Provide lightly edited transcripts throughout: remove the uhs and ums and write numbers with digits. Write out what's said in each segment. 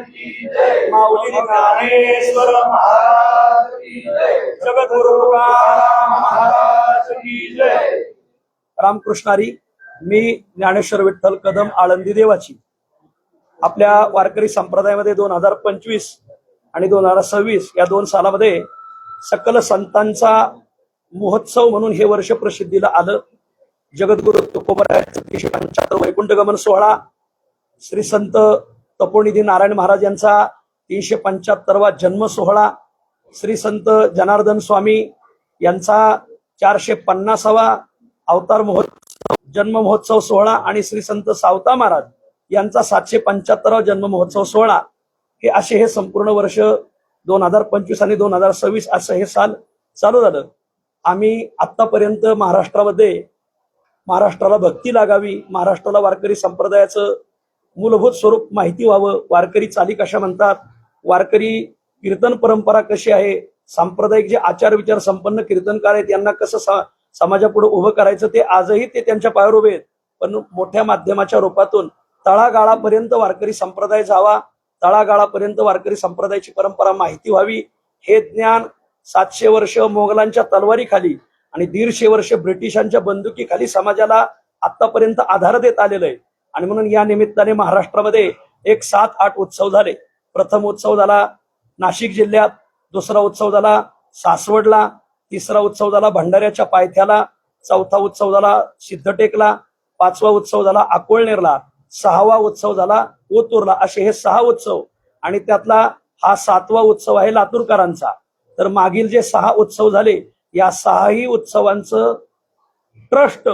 की जय, माऊली ज्ञानेश्वर महाराज की जय, जगद्गुरु तुकाराम महाराज की जय. रामकृष्णारी. मी ज्ञानेश्वर विठ्ठल कदम आळंदी देवाची. आपल्या वारकरी संप्रदायामध्ये 2025 आणि 2026 या 2 सालामध्ये सकल संतांचा महोत्सव म्हणून हे वर्ष प्रसिद्धीला आलं. जगद्गुरु तुकोबरायांचा 375 वैकुंठगमन सोहळा, श्री संत तपोनिधी नारायण महाराज यांचा 375वा जन्म सोहळा, श्री संत जनार्दन स्वामी यांचा 450वा अवतार महोत्सव जन्म महोत्सव सोहळा आणि श्री संत सावता महाराज यांचा 775वा जन्म महोत्सव सोहळा, हे असे हे संपूर्ण वर्ष 2025 आणि 2026 असं हे साल चालू झालं. आम्ही आतापर्यंत महाराष्ट्राला भक्ती लागावी, महाराष्ट्राला वारकरी संप्रदायाचं मूलभूत स्वरूप माहिती व्हावं, वारकरी चाली कशा म्हणतात, वारकरी कीर्तन परंपरा कशी आहे, सांप्रदायिक जे आचार विचार संपन्न कीर्तनकार आहेत यांना कसं समाजापुढे उभं करायचं, ते आजही ते त्यांच्या पायावर उभे आहेत. पण मोठ्या माध्यमाच्या रूपातून तळागाळापर्यंत वारकरी संप्रदाय जावा, तळागाळापर्यंत वारकरी संप्रदायाची परंपरा माहिती व्हावी, हे ज्ञान 700 वर्ष मोगलांच्या तलवारीखाली आणि 150 वर्ष ब्रिटिशांच्या बंदुकीखाली समाजाला आतापर्यंत आधार देत आलेलं आहे. आणि म्हणून या निमित्ताने महाराष्ट्रामध्ये एक 7-8 उत्सव झाले. प्रथम उत्सव झाला नाशिक जिल्ह्यात, दुसरा उत्सव झाला सासवडला, तिसरा उत्सव झाला भंडाऱ्याच्या पायथ्याला, चौथा उत्सव झाला सिद्धटेकला, 5वा उत्सव झाला अकोळनेरला, 6वा उत्सव झाला ओतूरला. असे हे 6 उत्सव आणि त्यातला हा 7वा उत्सव आहे लातूरकरांचा. तर मागील जे 6 उत्सव झाले, या 6ही उत्सवांचं ट्रस्ट,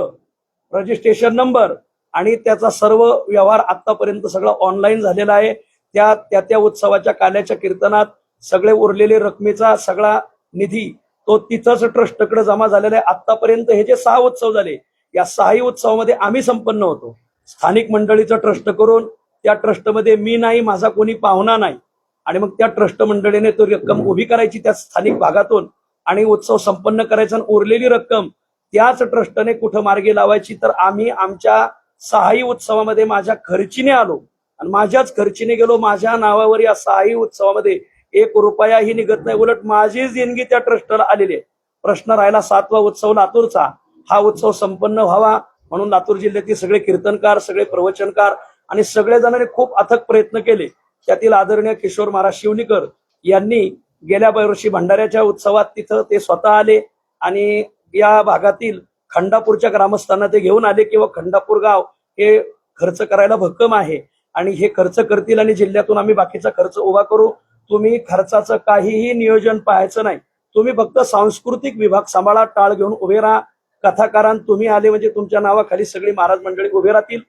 रजिस्ट्रेशन नंबर आणि त्याचा सर्व व्यवहार आतापर्यंत सगळं ऑनलाईन झालेला आहे. त्या उत्सवाच्या काल्याच्या कीर्तनात सगळे उरलेले रकमेचा सगळा निधी तो तिथंच ट्रस्टकडे जमा झालेला आहे. आतापर्यंत हे जे 6 उत्सव झाले, या 6ही उत्सवामध्ये आम्ही संपन्न होतो. स्थानिक मंडळीचं ट्रस्ट करून त्या ट्रस्टमध्ये मी नाही, माझा कोणी पाहुणा नाही, आणि मग त्या ट्रस्ट मंडळीने तो रक्कम उभी करायची त्या स्थानिक भागातून आणि उत्सव संपन्न करायचा. उरलेली रक्कम त्याच ट्रस्टने कुठं मार्गी लावायची. तर आम्ही आमच्या 6ही उत्सवामध्ये माझ्या खर्चीने आलो आणि माझ्याच खर्चीने गेलो. माझ्या नावावर या 6ही उत्सवामध्ये 1 रुपयाही निघत नाही, उलट माझीच देणगी त्या ट्रस्टला आलेली आहे. प्रश्न राहिला 7वा उत्सव लातूरचा. हा उत्सव संपन्न व्हावा म्हणून लातूर जिल्ह्यातील सगळे कीर्तनकार, सगळे प्रवचनकार आणि सगळे जणांनी खूप अथक प्रयत्न केले. त्यातील आदरणीय किशोर महाराज शिवणीकर यांनी गेल्या वर्षी भंडाऱ्याच्या उत्सवात तिथं ते स्वतः आले आणि या भागातील खंडापूरच्या ग्रामस्थांना ते घेऊन आले किंवा खंडापूर गाव हे खर्च करायला भक्कम आहे आणि हे खर्च करतील आणि जिल्ह्यातून आम्ही बाकीचा खर्च उभा करू. तुम्ही खर्चाचं काहीही नियोजन पाहायचं नाही, तुम्ही फक्त सांस्कृतिक विभाग सांभाळा, टाळ घेऊन उभे राहा. कथाकारां तुम्ही आले म्हणजे तुमच्या नावाखाली सगळी महाराज मंडळी उभे राहतील.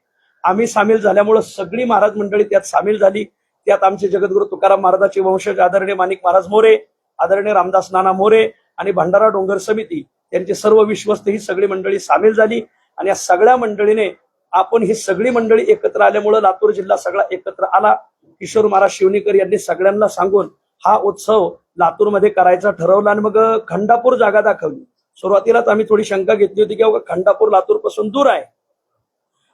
आम्ही सामील झाल्यामुळे सगळी महाराज मंडळी त्यात सामील झाली. त्यात आमचे जगद्गुरु तुकाराम महाराजांचे वंशज आदरणीय माणिक महाराज मोरे, आदरणीय रामदास नाना मोरे आणि भंडारा डोंगर समिती त्यांचे सर्व विश्वस्त ही सगळी मंडळी सामील झाली. आणि या सगळ्या मंडळीने आपण ही सगळी मंडळी एकत्र आल्यामुळे लातूर जिल्हा सगळा एकत्र आला. किशोर महाराज शिवणीकर यांनी सगळ्यांना सांगून हा उत्सव लातूरमध्ये करायचा ठरवला आणि मग खंडापूर जागा दाखवली. सुरुवातीलाच आम्ही थोडी शंका घेतली होती की खंडापूर लातूर पासून दूर आहे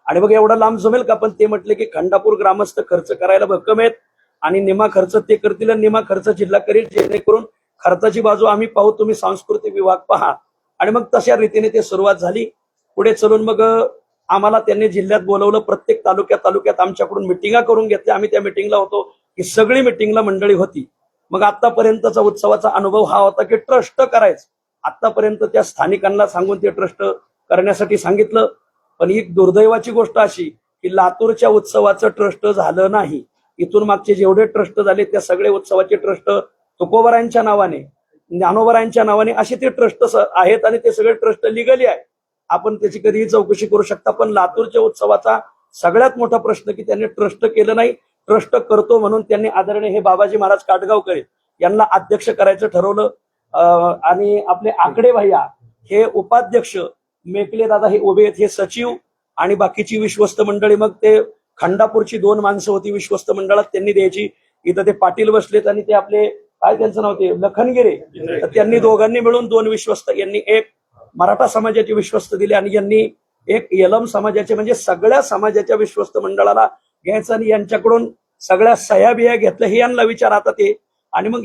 आणि मग एवढा लांब जमेल का. पण ते म्हटले की खंडापूर ग्रामस्थ खर्च करायला भक्कम आहेत आणि निमा खर्च ते करतील आणि निमा खर्च जिल्हा करील, जेणेकरून खर्चाची बाजू आम्ही पाहू, तुम्ही सांस्कृतिक विभाग पहा. आणि मग तशा रीतीने ते सुरुवात झाली. पुढे चलून मग आम्हाला त्यांनी जिल्ह्यात बोलवलं. प्रत्येक तालुक्यात आमच्याकडून मिटिंगा करून घेतल्या. आम्ही त्या मिटिंगला होतो की सगळी मिटिंगला मंडळी होती. मग आतापर्यंतचा उत्सवाचा अनुभव हा होता की ट्रस्ट करायचं. आतापर्यंत त्या स्थानिकांना सांगून ते ट्रस्ट करण्यासाठी सांगितलं. पण ही दुर्दैवाची गोष्ट अशी की लातूरच्या उत्सवाचं ट्रस्ट झालं नाही. इथून मागचे जेवढे ट्रस्ट झाले त्या सगळे उत्सवाचे ट्रस्ट तुकोबरायांच्या नावाने, ज्ञानोबरायांच्या नावाने असे ते ट्रस्ट आहेत आणि ते सगळे ट्रस्ट लिगली आहे. आपण त्याची कधीही चौकशी करू शकता. पण लातूरच्या उत्सवाचा सगळ्यात मोठा प्रश्न की त्यांनी ट्रस्ट केलं नाही. ट्रस्ट करतो म्हणून त्यांनी आदरणीय हे बाबाजी महाराज काटगावकर यांना अध्यक्ष करायचं ठरवलं आणि आपले आकडे भैया हे उपाध्यक्ष, मेकले दादा हे उभे आहेत, हे सचिव आणि बाकीची विश्वस्त मंडळी. मग ते खंडापूरची 2 माणसं होती विश्वस्त मंडळात, त्यांनी द्यायची. इथं ते पाटील बसलेत आणि ते आपले काय त्यांचं नाव ते लखनगिरे, तर त्यांनी दोघांनी मिळून 2 विश्वस्त, यांनी एक मराठा समाजाचे विश्वस्त दिले आणि यांनी एक यलम समाजाचे, म्हणजे सगळ्या समाजाच्या विश्वस्त मंडळाला घ्यायचं आणि यांच्याकडून सगळ्या सह्या बिया घेतल्या हे यांना विचार आता ते. आणि मग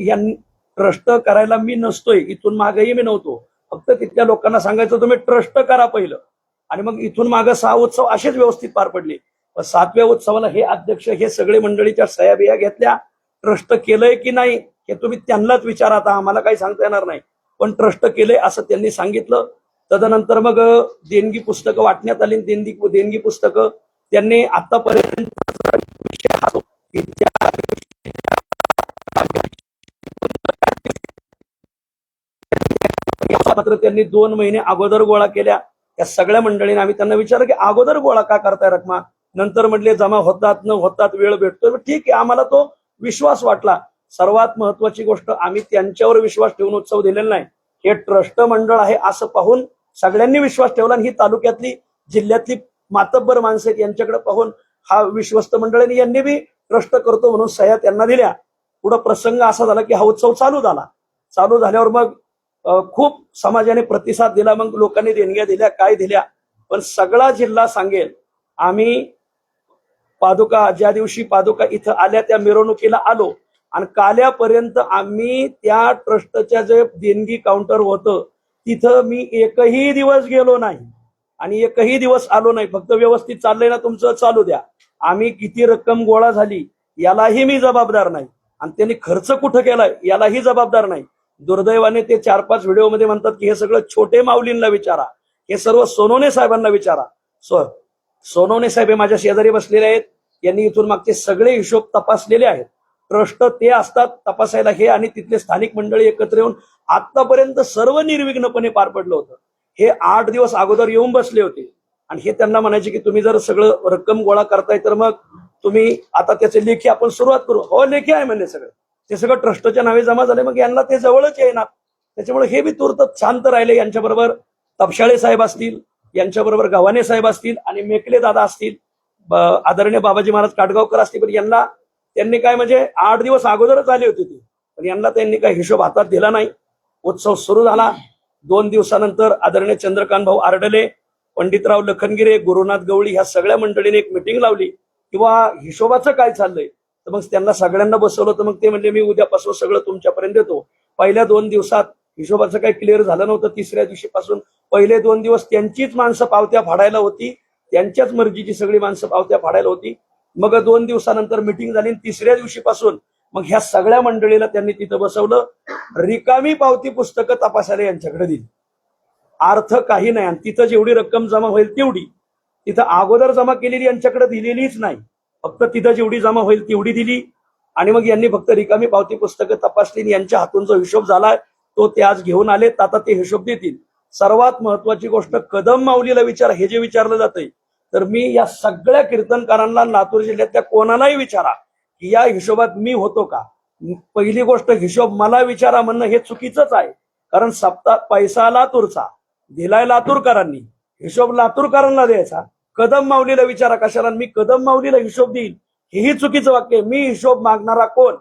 ट्रस्ट करायला मी नसतोय, इथून मागेही मी नव्हतो. फक्त तिथल्या लोकांना सांगायचं तुम्ही ट्रस्ट करा पहिलं, आणि मग इथून मागे 6 उत्सव असेच व्यवस्थित पार पडले. 7व्या उत्सवाला हे अध्यक्ष हे सगळे मंडळीच्या सह्या बिया घेतल्या. ट्रस्ट केलंय की नाही हे तुम्ही त्यांनाच विचारा, आता आम्हाला काही सांगता येणार नाही, पण ट्रस्ट केलंय असं त्यांनी सांगितलं. तदनंतर मग देणगी पुस्तकं वाटण्यात आली. देणगी पुस्तकं त्यांनी आतापर्यंत मात्र त्यांनी 2 महिने अगोदर गोळा केल्या. त्या सगळ्या मंडळींनी आम्ही त्यांना विचारलं की अगोदर गोळा का करताय रकमा. नंतर म्हटले जमा होतात न होतात वेळ भेटतो. ठीक आहे, आम्हाला तो विश्वास वाटला. सर्वात महत्वाची गोष्ट, आम्ही त्यांच्यावर विश्वास ठेवून उत्सव दिलेला नाही, हे ट्रस्ट मंडळ आहे असं पाहून सगळ्यांनी विश्वास ठेवला. आणि ही तालुक्यातली जिल्ह्यातली मातब्बर माणसं आहेत, यांच्याकडे पाहून हा विश्वस्त मंडळाने यांनी बी ट्रस्ट करतो म्हणून सह्या त्यांना दिल्या. पुढे प्रसंग असा झाला की हा उत्सव चालू झाला. चालू झाल्यावर मग खूप समाजाने प्रतिसाद दिला. मग लोकांनी देणग्या दिल्या, काय दिल्या, पण सगळा जिल्हा सांगेल, आम्ही पादुका ज्या दिवशी पादुका इथं आल्या त्या मिरवणुकीला आलो आणि काल्यापर्यंत आम्ही त्या ट्रस्टच्या जे देणगी काउंटर होतं तिथं मी एकही दिवस गेलो नाही आणि एकही दिवस आलो नाही. फक्त व्यवस्थित चाललंय ना तुमचं, चालू द्या. आम्ही किती रक्कम गोळा झाली यालाही मी जबाबदार नाही, आणि त्यांनी खर्च कुठं केलाय यालाही जबाबदार नाही. दुर्दैवाने ते 4-5 व्हिडिओमध्ये म्हणतात की हे सगळं छोटे माऊलींना विचारा, हे सर्व सोनवणे साहेबांना विचारा. सोनवणे साहेब हे माझ्या शेजारी बसलेले आहेत, यांनी इथून मागचे सगळे हिशोब तपासलेले आहेत. ट्रस्ट ते असतात तपासायला हे, आणि तिथले स्थानिक मंडळी एकत्र येऊन आतापर्यंत सर्व निर्विघ्नपणे पार पडलं होतं. हे 8 दिवस अगोदर येऊन बसले होते आणि हे त्यांना म्हणायचे की तुम्ही जर सगळं रक्कम गोळा करताय तर मग तुम्ही आता त्याचे लेखी आपण सुरुवात करू. हो, लेखी आहे म्हणजे सगळं, ते सगळं ट्रस्टच्या नावे जमा झाले. मग यांना ते जवळच येणार, त्याच्यामुळे हे बी तूर्त शांत राहिले. यांच्याबरोबर तपशाळे साहेब असतील, यांच्याबरोबर गव्हाणे साहेब असतील आणि मेकले दादा असतील, आदरणीय बाबाजी महाराज काटगावकर असतील. पण यांना त्यांनी काय म्हणजे 8 दिवस अगोदरच आले होते ते, पण यांना त्यांनी काही हिशोब हातात दिला नाही. उत्सव सुरू झाला. 2 दिवसानंतर आदरणीय चंद्रकांत भाऊ आरडले, पंडितराव लखनगिरे, गुरुनाथ गवळी ह्या सगळ्या मंडळीने एक मिटिंग लावली किंवा हिशोबाचं काय चाललंय. तर मग त्यांना सगळ्यांना बसवलं. तर मग ते म्हणले मी उद्यापासून सगळं तुमच्यापर्यंत देतो. पहिल्या 2 दिवसात हिशोबाचं काही क्लिअर झालं नव्हतं. 3ऱ्या दिवशीपासून पहिले 2 दिवस त्यांचीच माणसं पावत्या फाडायला होती, त्यांच्याच मर्जीची सगळी माणसं पावत्या फाडायला होती. मग 2 दिवसानंतर मिटिंग झाली. 3ऱ्या दिवशीपासून मग ह्या सगळ्या मंडळीला त्यांनी तिथं बसवलं. रिकामी पावती पुस्तकं तपासायला यांच्याकडे दिली, अर्थ काही नाही. आणि तिथं जेवढी रक्कम जमा होईल तेवढी, तिथं अगोदर जमा केलेली यांच्याकडे दिलेलीच नाही, फक्त तिथं जेवढी जमा होईल तेवढी दिली. आणि मग यांनी फक्त रिकामी पावती पुस्तकं तपासली. यांच्या हातून जो हिशोब झालाय तो ते आज घेऊन आले, आता ते हिशोब देतील. सर्वात महत्वाची गोष्ट, कदम माऊलीला विचार, हे जे विचारलं जातंय, तर मी या सगळ्या कीर्तनकारांना लातूर जिल्ह्यातल्या कोणालाही विचारा की या हिशोबात मी होतो का. पहिली गोष्ट, हिशोब मला विचारा म्हणणं हे चुकीचंच आहे, कारण सप्ताह पैसा लातूरचा दिलाय लातूरकरांनी, हिशोब लातूरकरांना द्यायचा. कदम माऊलीला विचारा कशाला, मी कदम माऊलीला हिशोब देईल हेही चुकीचं वाक्य. मी हिशोब मागणारा कोण,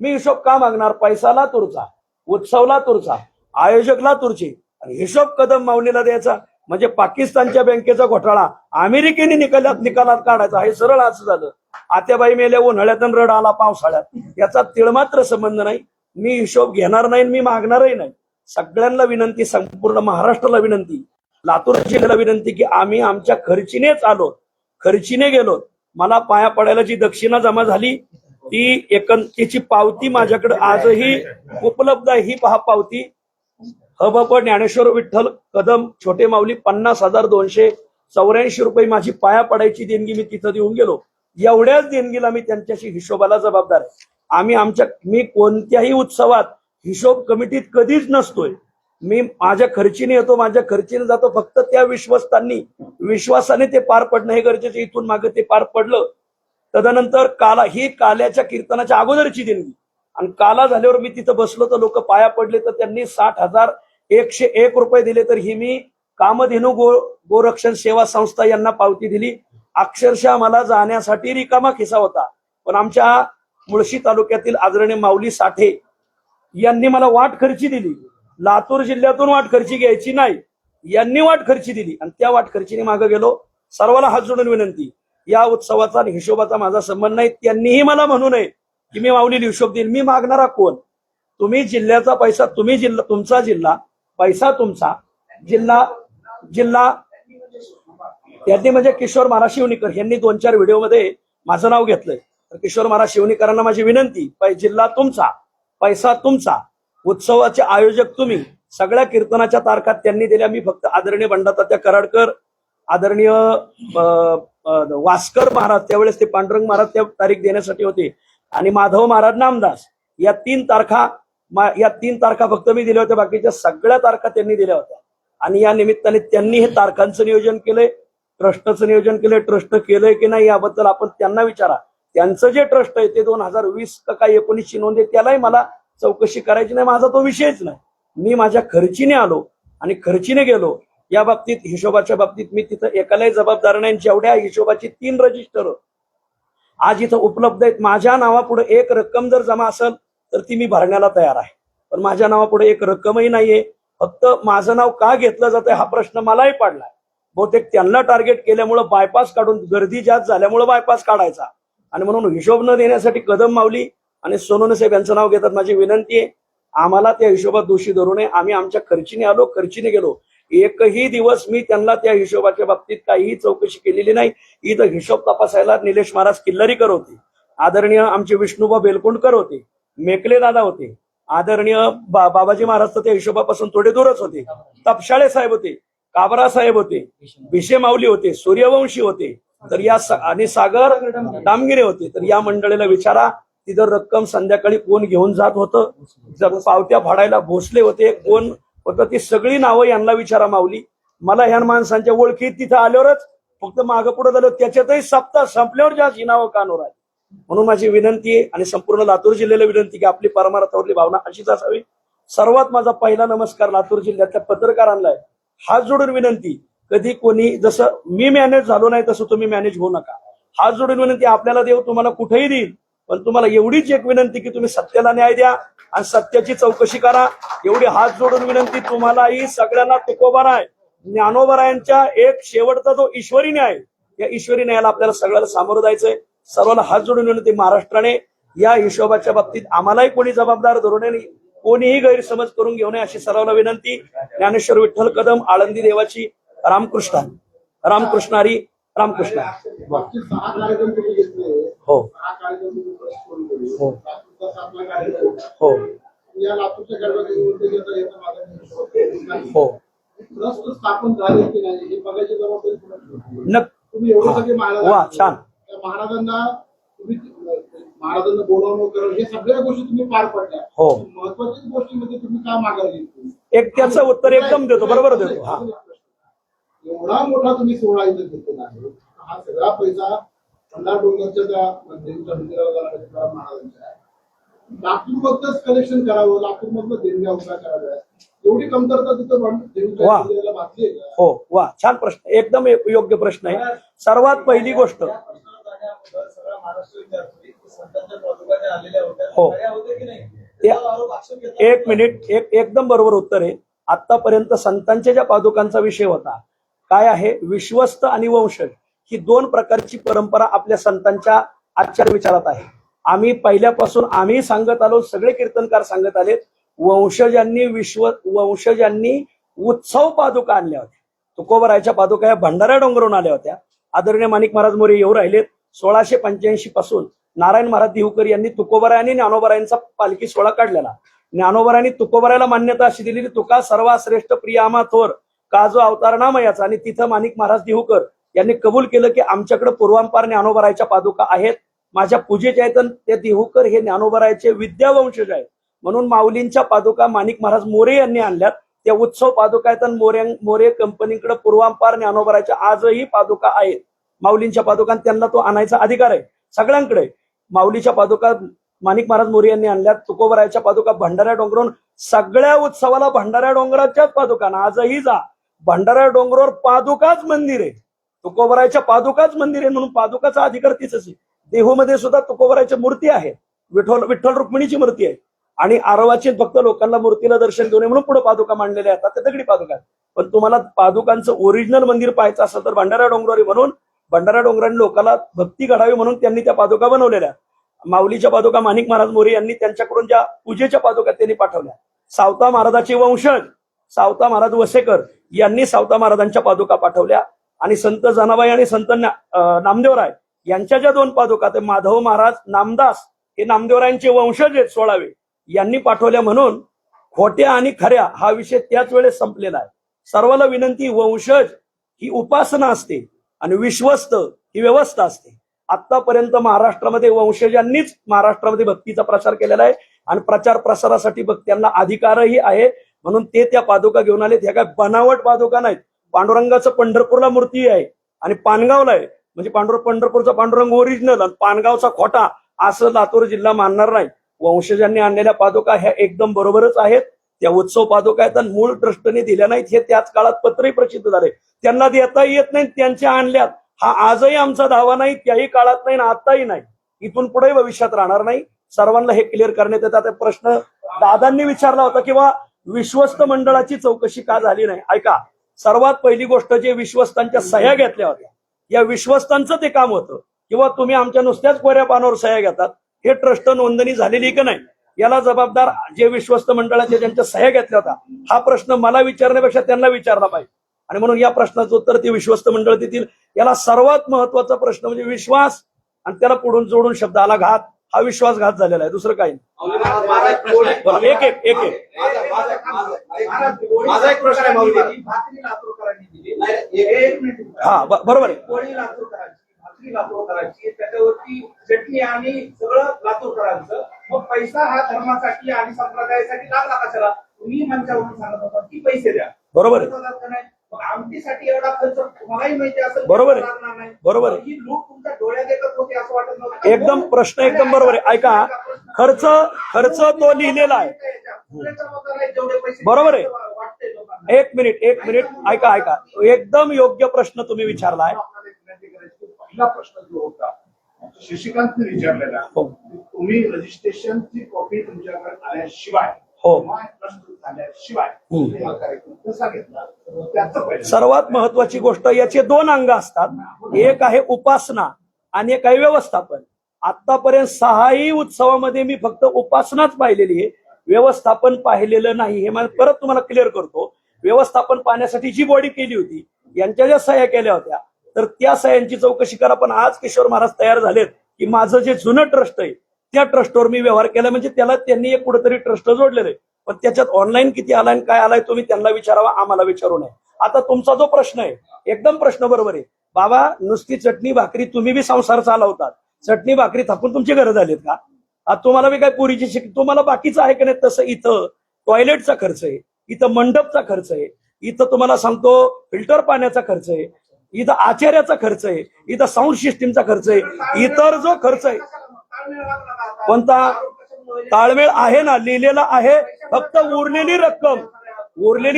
मी हिशोब का मागणार. पैसा लातूरचा, उत्सव लातूरचा, आयोजक लातूरचे, आणि हिशोब कदम माऊलीला द्यायचा म्हणजे पाकिस्तानच्या बँकेचा घोटाळा अमेरिकेने निकालात काढायचा. हे सरळ असं झालं. आत्याबाई मेल्या उन्हाळ्यात आणि रड आला पावसाळ्यात, याचा तिळमात्र संबंध नाही. मी हिशोब घेणार नाही, मी मागणारही नाही. सगळ्यांना विनंती, संपूर्ण महाराष्ट्राला विनंती, लातूर जिल्ह्याला विनंती की आम्ही आमच्या खर्चीनेच आलो, खर्चीने गेलो. मला पाया पडायला जी दक्षिणा जमा झाली त्याची पावती माझ्याकडे आजही उपलब्ध आहे. ही पहा पावती. हबप ज्ञानेश्वर विठ्ठल कदम छोटे माऊली 50,284 रुपये माझी पाया पडायची देणगी मी तिथं देऊन गेलो. एवढ्याच देणगीला मी त्यांच्याशी हिशोबाला जबाबदार आहे. मी कोणत्याही उत्सवात हिशोब कमिटीत कधीच नसतोय. मी माझ्या खर्चीने येतो, माझ्या खर्चीने जातो. फक्त त्या विश्वासाने ते पार पडणं हे गरजेचं. इथून मागे ते पार पडलं. तदनंतर ही काल्याच्या कीर्तनाच्या अगोदरची देणगी, आणि काला झाल्यावर मी तिथं बसलो तर लोक पाया पडले, तर त्यांनी 60,101 रुपये दिले. तर ही मी कामधेनू गोरक्षण सेवा संस्था यांना पावती दिली. अक्षरशः मला जाण्यासाठी रिकामा खिसा होता, पण आमच्या मुळशी तालुक्यातील आदरणीय माऊली साठे यांनी मला वाट खर्ची दिली. लातूर जिल्ह्यातून वाट खर्ची घ्यायची नाही, यांनी वाट खर्ची दिली आणि त्या वाट खर्चीने मागे गेलो. सर्वांना हात जोडून विनंती, या उत्सवाचा आणि हिशोबाचा माझा संबंध नाही. त्यांनीही मला म्हणू नये की मी माऊली हिशोब देईल. मी मागणारा कोण? तुम्ही जिल्ह्याचा पैसा, तुम्ही जिल्हा, तुमचा जिल्हा, पैसा तुमचा, जिल्हा त्यांनी म्हणजे किशोर महाराज शिवणीकर यांनी 2-4 व्हिडिओमध्ये माझं नाव घेतलंय. तर किशोर महाराज शिवणीकरांना माझी विनंती, जिल्हा तुमचा, पैसा तुमचा, उत्सवाचे आयोजक तुम्ही, सगळ्या कीर्तनाच्या तारखा त्यांनी दिल्या. मी फक्त आदरणीय बंडातात्या कराडकर, आदरणीय वास्कर महाराज, त्यावेळेस ते पांडुरंग महाराज त्या तारीख देण्यासाठी होते, आणि माधव महाराज नामदास, या 3 तारखा फक्त मी दिल्या होत्या. बाकीच्या सगळ्या तारखा त्यांनी दिल्या होत्या. आणि या निमित्ताने त्यांनी हे तारखांचं नियोजन केलंय, ट्रस्टचं नियोजन केलंय. ट्रस्ट केलंय की नाही याबद्दल आपण त्यांना विचारा. त्यांचं जे ट्रस्ट आहे ते 2020 का काय 19ची नोंद आहे, त्यालाही मला चौकशी करायची नाही. माझा तो विषयच नाही. मी माझ्या खर्चीने आलो आणि खर्चीने गेलो. या बाबतीत, हिशोबाच्या बाबतीत मी तिथं एकालाही जबाबदार नाही. जेवढ्या हिशोबाची 3 रजिस्टर आज इथं उपलब्ध आहेत, माझ्या नावापुढे एक रक्कम जर जमा असेल तर ती मी भरण्याला तयार आहे. पण माझ्या नावापुढे एक रक्कमही नाहीये. फक्त माझं नाव का घेतलं जातंय हा प्रश्न मलाही पडलाय. बहुतेक त्यांना टार्गेट केल्यामुळं बायपास काढून, गर्दी जास्त झाल्यामुळे बायपास काढायचा, आणि म्हणून हिशोब न देण्यासाठी कदम माऊली आणि सोनवणे साहेब यांचं नाव घेतात. माझी विनंती आहे, आम्हाला त्या हिशोबात दोषी धरू नये. आम्ही आमच्या खर्चीने आलो, खर्चीने गेलो. एकही दिवस मी त्यांना त्या हिशोबाच्या बाबतीत काहीही चौकशी केलेली नाही. इथं हिशोब तपासायला निलेश महाराज किल्लारीकर होते, आदरणीय आमचे विष्णुबा बेलकुंडकर होते, मेकले दादा होते, आदरणीय बाबाजी महाराज तर त्या हिशोबापासून थोडे दूरच होते, तपशाळे साहेब होते, काबरा साहेब होते, भिशे माऊली होते, सूर्यवंशी होते, तर या आणि सागर डामगिरे होते. तर या मंडळीला विचारा, तिथं रक्कम संध्याकाळी कोण घेऊन जात होतं, पावत्या फाडायला भोसले होते, कोण होतं, ती सगळी नावं यांना विचारा माऊली. मला ह्या माणसांच्या ओळखी तिथं आल्यावरच फक्त मागं पुढे झालं, त्याच्यातही सप्ताह संपल्यावर ज्या नावं कानवर आहे. म्हणून माझी विनंती आहे आणि संपूर्ण लातूर जिल्ह्याला विनंती की आपली परमार्थावरली भावना अशीच असावी. सर्वात माझा पहिला नमस्कार लातूर जिल्ह्यातल्या पत्रकारांना आहे. हात जोडून विनंती, कधी कोणी, जसं मी मॅनेज झालो नाही तसं तुम्ही मॅनेज होऊ नका. हात जोडून विनंती, आपल्याला देव तुम्हाला कुठेही देईल, पण तुम्हाला एवढीच एक विनंती की तुम्ही सत्याला न्याय द्या आणि सत्याची चौकशी करा. एवढी हात जोडून विनंती. तुम्हालाही सगळ्यांना तुकोबाराय, ज्ञानोबारायांच्या एक शेवटचा जो ईश्वरी न्याय, या ईश्वरी न्यायाला आपल्याला सगळ्याला सामोरं जायचंय. सर्वांना हात जोडून विनंती, महाराष्ट्राने या हिशोबाच्या बाबतीत आम्हालाही कोणी जबाबदार धरू नये, कोणीही गैरसमज करून घेऊ नये अशी सर्वांना विनंती. ज्ञानेश्वर विठ्ठल कदम, आळंदी देवाची. रामकृष्ण रामकृष्ण हरी, रामकृष्ण. हो हो हो हो स्थापन झाले की नाही हे बघायची जबाबदारी. तुम्ही एवढं सगळे छान महाराजांना तुम्ही महाराजांना बोलावणं करणं हे सगळ्या गोष्टी तुम्ही पार पडल्या. हो, महत्वाच्या गोष्टीमध्ये तुम्ही काय मागायला गेली? एक त्याचं उत्तर एकदम देतो, बरोबर देतो. हा, एवढा मोठा तुम्ही सोहळा इथे घेतलेला आहे. हा सगळा पैसा भंडार डोंगरच्या त्या मंदिराला महाराजांच्या लातूरमधलंच कलेक्शन करावं, लातूरमधलं देणग्या उभ्या कराव्या, एवढी कमतरता तिथं भासली आहे. हो, वा, छान प्रश्न, एकदम योग्य प्रश्न आहे. सर्वात पहिली गोष्ट, हो, एक मिनिट, एकदम बरोबर उत्तर आहे. आतापर्यंत संतांच्या ज्या पादुकांचा विषय होता, काय आहे, विश्वस्त आणि वंशज ही 2 प्रकारची परंपरा आपल्या संतांच्या आचार विचारात आहे. आम्ही पहिल्यापासून आम्ही सांगत आलो, सगळे कीर्तनकार सांगत आले, वंशजांनी उत्सव पादुका आणल्या होत्या. तुकोबरायच्या पादुका या भंडारा डोंगरवरून आल्या होत्या. आदरणीय माणिक महाराज मोरे येऊ राहिलेत. 1685 पासून नारायण महाराज देहुकर यांनी तुकोबराय आणि ज्ञानोबरायांचा पालखी सोहळा काढलेला. ज्ञानोबरायांनी तुकोबरायला मान्यता अशी दिलेली, तुका सर्वा श्रेष्ठ प्रियामा थोर काजो अवतार नामयाचा, आणि तिथं माणिक महाराज देहुकर यांनी कबूल केलं की आमच्याकडे पूर्वांपार ज्ञानोबरायच्या पादुका आहेत, माझ्या पूजेच्या आहेत. ते देहुकर हे ज्ञानोबरायचे विद्यावंशज आहेत, म्हणून माऊलींच्या पादुका माणिक महाराज मोरे यांनी आणल्यात. त्या उत्सव पादुका आहेत आणि मोरे कंपनीकडे पूर्वांपार ज्ञानोबरायच्या आजही पादुका आहेत. माऊलींच्या पादुका, त्यांना तो आणायचा अधिकार आहे सगळ्यांकडे. माऊलीच्या पादुका माणिक महाराज मोरे यांनी आणल्यात. तुकोबरायच्या पादुका भंडारा डोंगरावरून, सगळ्या उत्सवाला भंडारा डोंगराच्याच पादुका. आजही जा, भंडारा डोंगरावर पादुकाच मंदिर आहे, तुकोबरायच्या पादुकाच मंदिर आहे, म्हणून पादुकाचा अधिकार तीच आहे. देहूमध्ये सुद्धा तुकोबरायच्या मूर्ती आहेत, विठ्ठल रुक्मिणीची मूर्ती आहे, आणि आरवाची फक्त लोकांना मूर्तीला दर्शन घेऊन म्हणून पुढे पादुका मांडलेल्या आहेत. त्या दगडी पादुका. पण तुम्हाला पादुकांचं ओरिजिनल मंदिर पाहायचं असेल तर भंडारा डोंगरावरी, म्हणून भंडारा डोंगरांनी लोकांना भक्ती घडावी म्हणून त्यांनी त्या पादुका बनवलेल्या. माऊलीच्या पादुका माणिक महाराज मोरे यांनी त्यांच्याकडून ज्या पूजेच्या पादुका त्यांनी पाठवल्या. सावता महाराजाचे वंशज सावता महाराज वसेकर यांनी सावता महाराजांच्या पादुका पाठवल्या. आणि संत जनाबाई आणि संत नामदेवराय यांच्या ज्या 2 पादुका ते माधव महाराज नामदास हे नामदेवरायांचे वंशज आहेत 16वे यांनी पाठवल्या. म्हणून खोट्या आणि खऱ्या हा विषय त्याच वेळेस संपलेला आहे. सर्वांना विनंती, वंशज ही उपासना असते आणि विश्वस्त ही व्यवस्था असते. आतापर्यंत महाराष्ट्रामध्ये वंशजांनीच महाराष्ट्रामध्ये भक्तीचा प्रसार केलेला आहे आणि प्रचार प्रसारासाठी भक्त्यांना अधिकारही आहे. म्हणून ते त्या पादुका घेऊन आले. ह्या काय बनावट पादुका नाहीत. पांडुरंगाचं पंढरपूरला मूर्ती आहे आणि पानगावला आहे. म्हणजे पंढरपूरचा पांडुरंग ओरिजिनल आणि पानगावचा खोटा असं लातूर जिल्हा मानणार नाही. वंशजांनी आणलेल्या पादुका ह्या एकदम बरोबरच आहेत. त्या उत्सव पादुका आहेत आणि मूळ ट्रस्टने दिल्या नाहीत. हे त्याच काळात पत्रही प्रसिद्ध झाले. त्यांना देता येत नाही, त्यांच्या आणल्यात. हा आजही आमचा दावा नाही, त्याही काळात नाही ना आताही नाही, इथून पुढे भविष्यात राहणार नाही. सर्वांना हे क्लिअर करण्यात येतात. प्रश्न दादांनी विचारला होता किंवा विश्वस्त मंडळाची चौकशी का झाली नाही. ऐका, सर्वात पहिली गोष्ट जे विश्वस्तांच्या सह्या घेतल्या होत्या या विश्वस्तांचं ते काम होतं. किंवा तुम्ही आमच्या नुसत्याच कोऱ्या पानावर सह्या घेतात, हे ट्रस्ट नोंदणी झालेली की नाही याला जबाबदार जे विश्वस्त मंडळाचे ज्यांच्या सह्या घेतल्या होत्या. हा प्रश्न मला विचारण्यापेक्षा त्यांना विचारला पाहिजे आणि म्हणून या प्रश्नाचं उत्तर ते विश्वस्त मंडळ देतील. याला सर्वात महत्वाचा प्रश्न म्हणजे विश्वास आणि त्याला पुढून जोडून शब्द आला घात. हा विश्वासघात झालेला आहे, दुसरं काही नाही. एक एक एक एक माझा एक प्रश्न आहे माऊली. हा बरोबर आहे. कोळी लातूरकरांची, लातूरकरांची, त्याच्यावरती चटणी आणि सगळं लातूरकरांचं. मग पैसा हा धर्मासाठी आणि संप्रदायासाठी लागला कशाला? तुम्ही मंचावरून सांगत होता की पैसे द्या. बरोबर आहे. आमटीसाठी एवढा खर्च तुम्हालाही माहिती असेल. बरोबर आहे. बरोबर आहे. ही लूट तुमच्या डोळ्यात येतच होती असं वाटत नव्हतं. एकदम प्रश्न एकदम बरोबर आहे. ऐका, खर्च तो लिहिलेला आहे. बरोबर आहे. एक मिनिट ऐका एकदम योग्य प्रश्न तुम्ही विचारलाय. पहिला प्रश्न जो होता शशिकांतने विचारलेला, तुम्ही रजिस्ट्रेशनची कॉपी तुमच्याकडे आल्याशिवाय झाल्याशिवाय कसा घेतला? त्याचं सर्वात महत्वाची गोष्ट, याचे 2 अंग असतात. एक आहे उपासना आणि एक आहे व्यवस्थापन. आतापर्यंत 6ही उत्सवामध्ये मी फक्त उपासनाच पाहिलेली आहे, व्यवस्थापन पाहिलेलं नाही. हे मला परत तुम्हाला क्लिअर करतो. व्यवस्थापन पाहण्यासाठी जी बॉडी केली होती, यांच्या ज्या सह्या केल्या होत्या, तर त्या सह्यांची चौकशी करा. पण आज किशोर महाराज तयार झालेत की माझं जे जुनं ट्रस्ट आहे त्या ट्रस्टवर मी व्यवहार केला, म्हणजे त्याला त्यांनी एक कुठेतरी ट्रस्ट जोडलेलं आहे. पण त्याच्यात ऑनलाईन किती आलाय काय आलाय तुम्ही त्यांना विचारावा, आम्हाला विचारू नये. आता तुमचा जो प्रश्न आहे एकदम प्रश्न बरोबर आहे. बाबा, नुसती चटणी भाकरी तुम्ही बी संसार चालवतात, चटणी भाकरी थापून तुमची घरं झालीत का? तुम्हाला बी काय पुरीची तुम्हाला बाकीचं आहे का नाही? तसं इथं टॉयलेटचा खर्च आहे, इथं मंडपचा खर्च आहे, इथं तुम्हाला सांगतो फिल्टर पाण्याचा खर्च आहे, इथं आचार्याचा खर्च आहे, इथं साऊंड सिस्टीमचा खर्च आहे, इतर जो खर्च आहे. कोणता ताळमेळ आहे ना, लिहिलेला आहे. फक्त उरलेली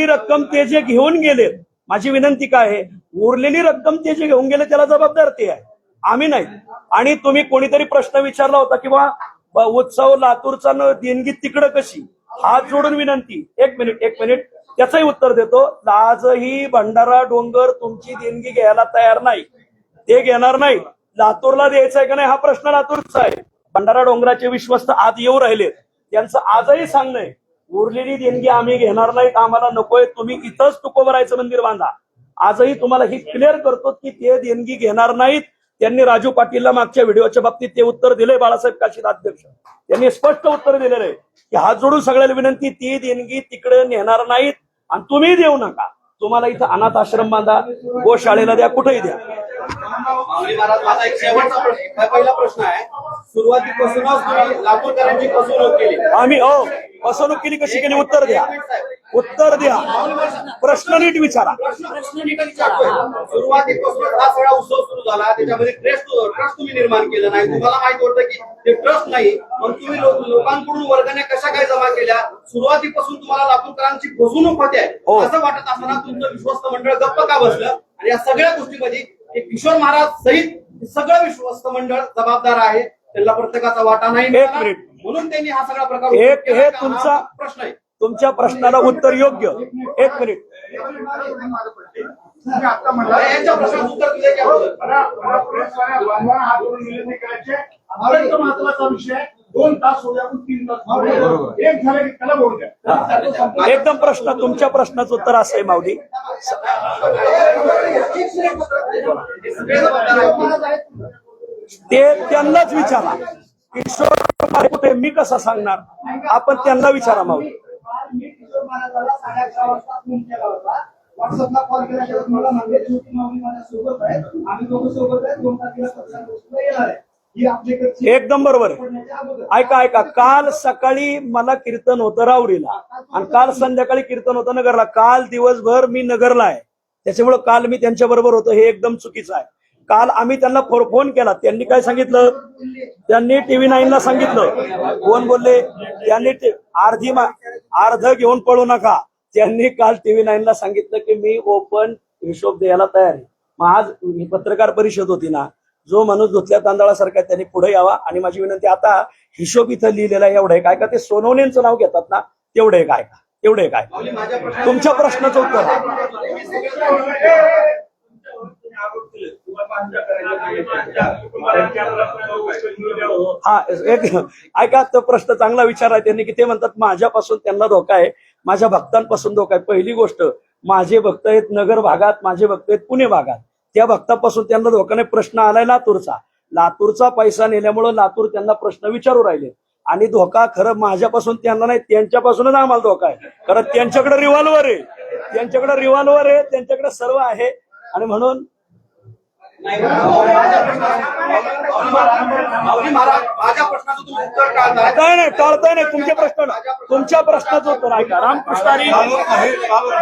रक्कम ते जे घेऊन गेले, माझी विनंती काय आहे, उरलेली रक्कम ते जे घेऊन गेले त्याला जबाबदार ते आहे, आम्ही नाही. आणि तुम्ही कोणीतरी प्रश्न विचारला होता किंवा उत्सव लातूरचा देणगी तिकडं कशी, हात जोडून विनंती. एक मिनिट त्याचंही उत्तर देतो. आजही भंडारा डोंगर तुमची देणगी घ्यायला तयार नाही, ते घेणार नाही. लातूरला द्यायचं आहे का नाही हा प्रश्न लातूरचा आहे. भंडारा डोंगराचे विश्वस्त आज येऊ राहिले, त्यांचं आजही सांगणं आहे उरलेली देणगी आम्ही घेणार नाहीत, आम्हाला नकोय, तुम्ही इथंच तुकोबरायचं मंदिर बांधा. आजही तुम्हाला ही क्लिअर करतो की ते देणगी घेणार नाहीत. त्यांनी राजू पाटीलला मागच्या व्हिडिओच्या बाबतीत ते उत्तर दिले. बाळासाहेब काशीद अध्यक्ष त्यांनी स्पष्ट उत्तर दिलेलं आहे की हात जोडून सगळ्याला विनंती, ती देणगी तिकडे नेणार नाहीत आणि तुम्ही देऊ नका. तुम्हाला इथं अनाथ आश्रम बांधा, गोशाळेला द्या, कुठेही द्या. माझा एक शेवटचा प्रश्न, पहिला प्रश्न आहे, सुरुवातीपासूनच तुम्ही लातूरकरांची फसवणूक केली. आम्ही फसवणूक केली कशी केली? उत्तर द्या. प्रश्न नीट विचारा. सुरुवातीपासून हा सगळा उत्सव सुरू झाला, त्याच्यामध्ये ट्रस्ट तुम्ही निर्माण केलं नाही. तुम्हाला माहित होतं की ते ट्रस्ट नाही, मग तुम्ही लोकांकडून वर्गाने कशा काय जमा केल्या? सुरुवातीपासून तुम्हाला लातूरकरांची फसवणूक होते असं वाटत असताना तुमचं विश्वस्त मंडळ गप्प का बसलं? आणि या सगळ्या गोष्टीमध्ये किशोर महाराज सहित सगळं विश्वस्त मंडळ जबाबदार आहे, त्यांना प्रत्येकाचा वाटा नाही, म्हणून त्यांनी हा सगळा प्रकार. हे तुमचा प्रश्न आहे, तुमच्या प्रश्नाला उत्तर योग्य. एक मिनिट तुम्ही आता म्हणला अरे यांच्या प्रश्नाचं उत्तर दिलं की अगोदर. बांधवांना हात जोडून विनंती करायचे अत्यंत महत्वाचा विषय 2 तास होऊ द्या आपण 3 तास होऊ द्या. एक झालं की त्याला बोलू द्या. एकदम प्रश्न, तुमच्या प्रश्नाचं उत्तर असं आहे माऊली. ते त्यांनाच विचारा. किशोर कुमार कुठे, मी कसा सांगणार? आपण त्यांना विचारा माऊली. मी किशोर महाराजाला 11:30 वाजता फोन केला होता. व्हॉट्सअपला कॉल केल्याशिवाय मला म्हणले ज्योती माऊली माझ्या सोबत आहे, आम्ही दोघं सोबत आहे, 2 तारखेला पक्षाला येणार आहे. ही आपल्याकडची एकदम बरोबर आहे. ऐका, काल सकाळी मला कीर्तन होतं राऊरीला आणि काल संध्याकाळी कीर्तन होतं नगरला. काल दिवसभर मी नगरला आहे, त्याच्यामुळे काल मी त्यांच्या बरोबर होतो. हे एकदम चुकीचं आहे. काल आम्ही त्यांना फोन केला, त्यांनी काय सांगितलं? त्यांनी TV9 ला सांगितलं. कोण बोलले? त्यांनी अर्ध घेऊन पळू नका. त्यांनी काल TV9 ला सांगितलं की मी ओपन हिशोब द्यायला तयार आहे. मग आज ही पत्रकार परिषद होती ना, जो माणूस धुतल्या तांदळासारखा त्यांनी पुढे यावा. आणि माझी विनंती, आता हिशोब इथं लिहिलेला एवढं आहे काय का? ते सोनवणेंचं नाव घेतात ना, तेवढं आहे काय का? एवढं आहे काय? माऊली, माझ्या प्रश्नाचं तुमच्या प्रश्नाचं उत्तर हा एक ऐका, तो प्रश्न चांगला विचारलाय त्यांनी की ते म्हणतात माझ्यापासून त्यांना धोका आहे, माझ्या भक्तांपासून धोका आहे. पहिली गोष्ट, माझे भक्त आहेत नगर भागात, माझे भक्त आहेत पुणे भागात. त्या भक्तापासून त्यांना धोका नाही. प्रश्न आलाय लातूरचा पैसा नेल्यामुळं लातूर त्यांना प्रश्न विचारू राहिले. आणि धोका खरं माझ्यापासून त्यांना नाही, त्यांच्यापासूनच आम्हाला धोका आहे. कारण त्यांच्याकडे रिव्हॉल्वर आहे, त्यांच्याकडे सर्व आहे. आणि म्हणून माऊली महाराज, माझ्या प्रश्नाचं तुम्ही उत्तर टाळताय. नाही टाळताय नाही. तुमच्या प्रश्नाचं उत्तर ऐका. रामकृष्ण हरी,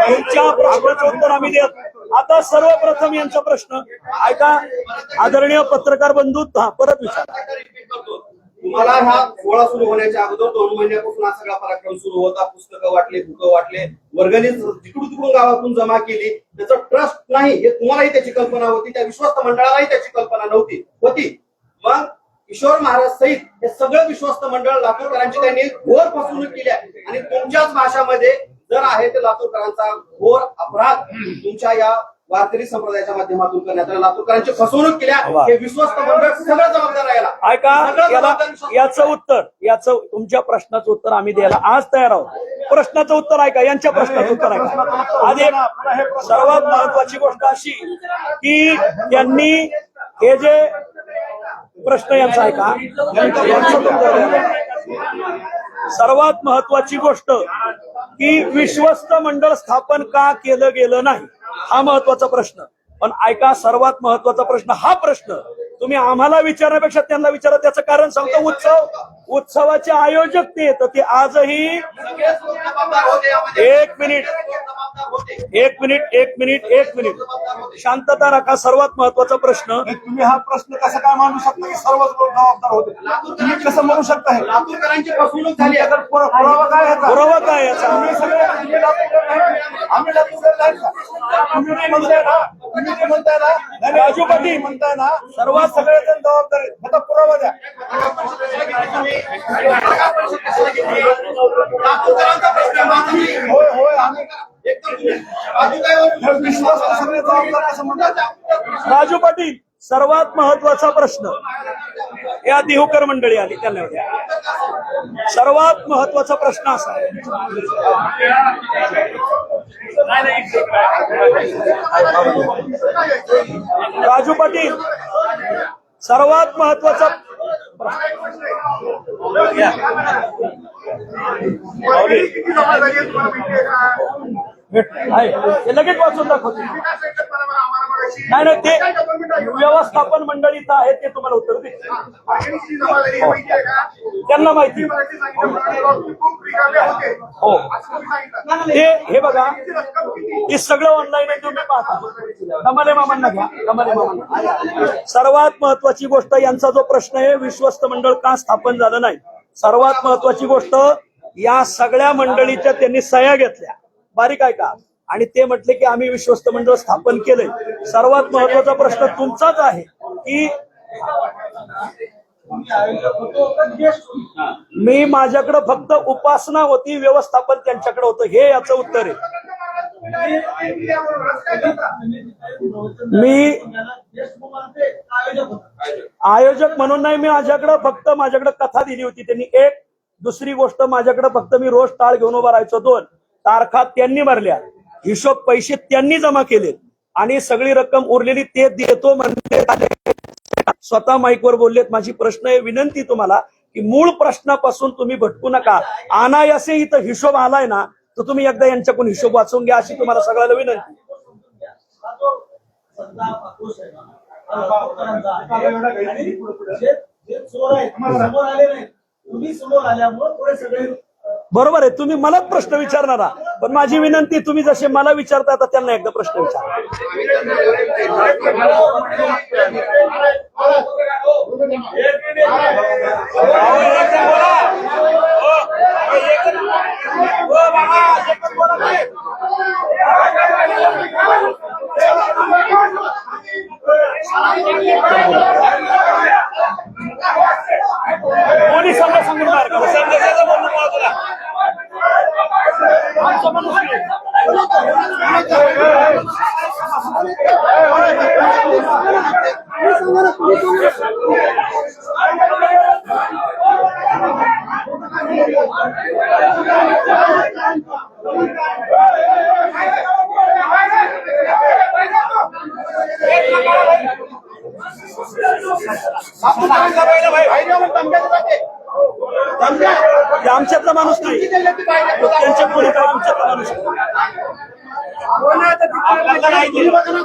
तुमच्या प्रश्नाचं उत्तर आम्ही देत. आता सर्वप्रथम यांचा प्रश्न ऐका. आदरणीय पत्रकार बंधू, परत विचार. रिपीट करतो. तुम्हाला ह्या सोहळा सुरू होण्याच्या अगोदर 2 महिन्यापासून हा सगळा पराक्रम सुरू होता. पुस्तकं वाटले, बुकं वाटले, वर्गणी तिकडून तिकडून गावातून जमा केली. त्याचं ट्रस्ट नाही हे तुम्हालाही त्याची कल्पना होती, त्या विश्वस्त मंडळालाही त्याची कल्पना नव्हती होती. मग किशोर महाराज सहित हे सगळं विश्वस्त मंडळ लातूरकरांची त्यांनी घोर फसवणूक केली आहे. आणि तुमच्याच भाषामध्ये जर आहे ते लातूरकरांचा घोर अपराध तुमच्या या वारकरी संप्रदायाच्या माध्यमातून करण्यात आला. लातूरकरांची फसवणूक केल्या, हे विश्वस्त मंडळ सगळं जबाबदार राहिला. ऐका, याचं तुमच्या प्रश्नाचं उत्तर आम्ही द्यायला आज तयार आहोत. प्रश्नाचं उत्तर ऐका, यांच्या प्रश्नाचं उत्तर ऐका. आधी सर्वात महत्वाची गोष्ट अशी की त्यांनी हे जे प्रश्न यांचा ऐका, यांचं उत्तर. सर्वात महत्वाची गोष्ट की विश्वस्त मंडळ स्थापन का केलं गेलं नाही, हा महत्वाचा प्रश्न. पण ऐका, सर्वात महत्वाचा प्रश्न, हा प्रश्न तुम्ही आम्हाला विचारण्यापेक्षा त्यांना विचारा. त्याचं कारण सांगतो. उत्सवाचे आयोजक ते येतं, ते आजही. एक मिनिट शांतता राखा. सर्वात महत्वाचा प्रश्न, तुम्ही हा प्रश्न कसा काय मांडू शकता की सर्वच लोक जबाबदार होते? तुम्ही कसं म्हणू शकता? हे लातूरकरांची फसवणूक झाली आहे. पुरावा काय याचा? पुरावा काय याचा? आम्ही लातूरकर नाही का? तुम्ही जे म्हणताय ना, राजू पाटील म्हणताय ना, सर्वात सगळेजण जबाबदार आहेत. त्याचा पुरावा द्या. लातूरकरांचा प्रश्न आहे, माझा नाही. होय आम्ही विश्वास सगळे जबाबदार कसं म्हणतात? राजू पाटील, सर्वात महत्वाचा प्रश्न, या देहूकर मंडळी आली त्यांना द्या. सर्वात महत्वाचा प्रश्न असा आहे, राजू पाटील, सर्वात महत्वाचा लगेच वाचून दाखवते. नाही ते व्यवस्थापन मंडळीत आहे, ते तुम्हाला उत्तर दे. त्यांना माहिती. हो, हे बघा, हे सगळं ऑनलाईन आहे, तुम्ही पाहता. कमाले मामांना घ्या, कमाले मामांना. सर्वात महत्वाची गोष्ट, यांचा जो प्रश्न आहे, विश्वस्त मंडळ का स्थापन झालं नाही. सर्वात महत्वाची गोष्ट, या सगळ्या मंडळीच्या त्यांनी सह्या घेतल्या, बारीक आहे का? आणि ते म्हटले की आम्ही विश्वस्त मंडळ स्थापन केलंय. सर्वात महत्वाचा प्रश्न तुमचाच आहे की मी, माझ्याकडे फक्त उपासना होती, व्यवस्थापन त्यांच्याकडे होतं, हे याचं उत्तर आहे. मी आयोजक म्हणून नाही, मी माझ्याकडे कथा दिली होती त्यांनी एक. दुसरी गोष्ट माझ्याकडे फक्त मी रोज टाळ घेऊन उभा राहायचो. 2 तारखा त्यांनी भरल्या, हिशोब पैसे त्यांनी जमा केलेत आणि सगळी रक्कम उरलेली ते देतो म्हणते. स्वतः माईकवर बोललेत. माझी प्रश्न आहे, विनंती तुम्हाला की मूळ प्रश्नापासून तुम्ही भटकू नका. अनायासे इथं हिशोब आलाय ना, तर तुम्ही एकदा यांच्याकडून हिशोब वाचून घ्या अशी तुम्हाला सगळ्याला विनंती. बरोबर आहे, तुम्ही मलाच प्रश्न विचारणारा, पण माझी विनंती तुम्ही जसे मला विचारता आता त्यांना एकदा प्रश्न विचारा. कोणी सांगून बाहेर काढू? संदेशाचं बोलणं मला तुला. आमचं म्हणून आमच्यातला माणूस नाही, त्यांच्या कोणी काय आमच्यातला माणूस नाही.